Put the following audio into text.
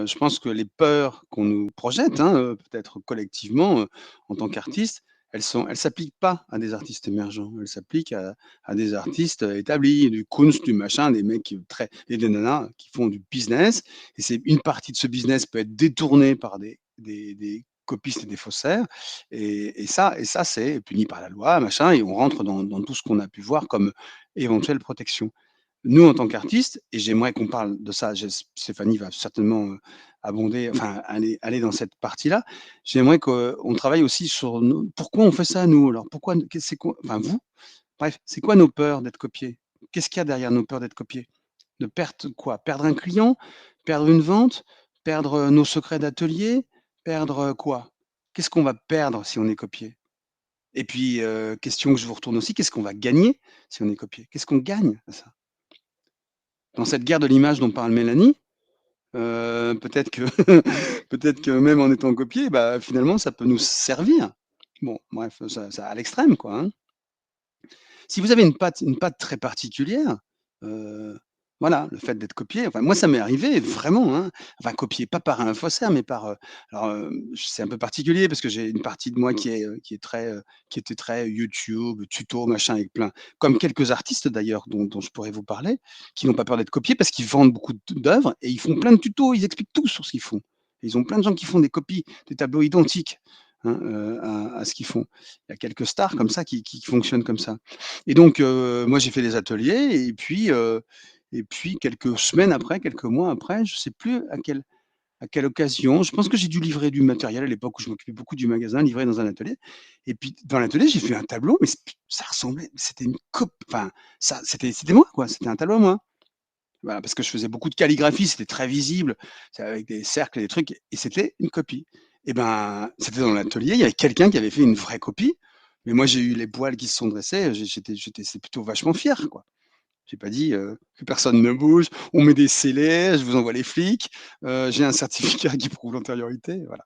Je pense que les peurs qu'on nous projette, hein, peut-être collectivement, en tant qu'artistes, elles s'appliquent pas à des artistes émergents. Elles s'appliquent à des artistes, établis, du Kunst, du machin, des mecs qui très et des nanas qui font du business et c'est une partie de ce business peut être détournée par des copistes et des faussaires et ça c'est puni par la loi, machin et on rentre dans tout ce qu'on a pu voir comme éventuelle protection. Nous, en tant qu'artistes et j'aimerais qu'on parle de ça, Stéphanie va certainement, abonder, enfin aller dans cette partie-là. J'aimerais qu'on travaille aussi sur nos pourquoi on fait ça nous alors? Pourquoi c'est quoi enfin vous, bref, c'est quoi nos peurs d'être copiés? Qu'est-ce qu'il y a derrière nos peurs d'être copiés? De perdre quoi? Perdre un client? Perdre une vente? Perdre, nos secrets d'atelier? Perdre, quoi? Qu'est-ce qu'on va perdre si on est copié? Et puis, question que je vous retourne aussi, qu'est-ce qu'on va gagner si on est copié? Qu'est-ce qu'on gagne à ça? Dans cette guerre de l'image dont parle Mélanie, peut-être que peut-être que même en étant copié, bah, finalement ça peut nous servir. Bon bref, ça à l'extrême quoi, hein. Si vous avez une patte très particulière, heu, voilà, le fait d'être copié, enfin moi ça m'est arrivé vraiment, hein, enfin copié, pas par un faussaire, mais par, alors, c'est un peu particulier parce que j'ai une partie de moi qui est très, qui était très YouTube, tuto, machin, avec plein comme quelques artistes d'ailleurs dont je pourrais vous parler, qui n'ont pas peur d'être copiés parce qu'ils vendent beaucoup d'œuvres et ils font plein de tutos, ils expliquent tout sur ce qu'ils font. Ils ont plein de gens qui font des copies, des tableaux identiques, hein, à ce qu'ils font. Il y a quelques stars comme ça qui fonctionnent comme ça. Et donc, moi j'ai fait des ateliers et puis quelques semaines après, quelques mois après, je sais plus à quelle occasion, je pense que j'ai dû livrer du matériel à l'époque où je m'occupais beaucoup du magasin, livrer dans un atelier et puis dans l'atelier, j'ai fait un tableau, mais ça ressemblait c'était une enfin ça c'était moi quoi, c'était un tableau à moi. Voilà, parce que je faisais beaucoup de calligraphie, c'était très visible, c'est avec des cercles et des trucs et c'était une copie. Et ben, c'était dans l'atelier, il y avait quelqu'un qui avait fait une vraie copie, mais moi j'ai eu les poils qui se sont dressés, j'étais c'est plutôt vachement fier, quoi. J'ai pas dit, que personne ne bouge, on met des scellés, je vous envoie les flics, j'ai un certificat qui prouve l'antériorité, voilà.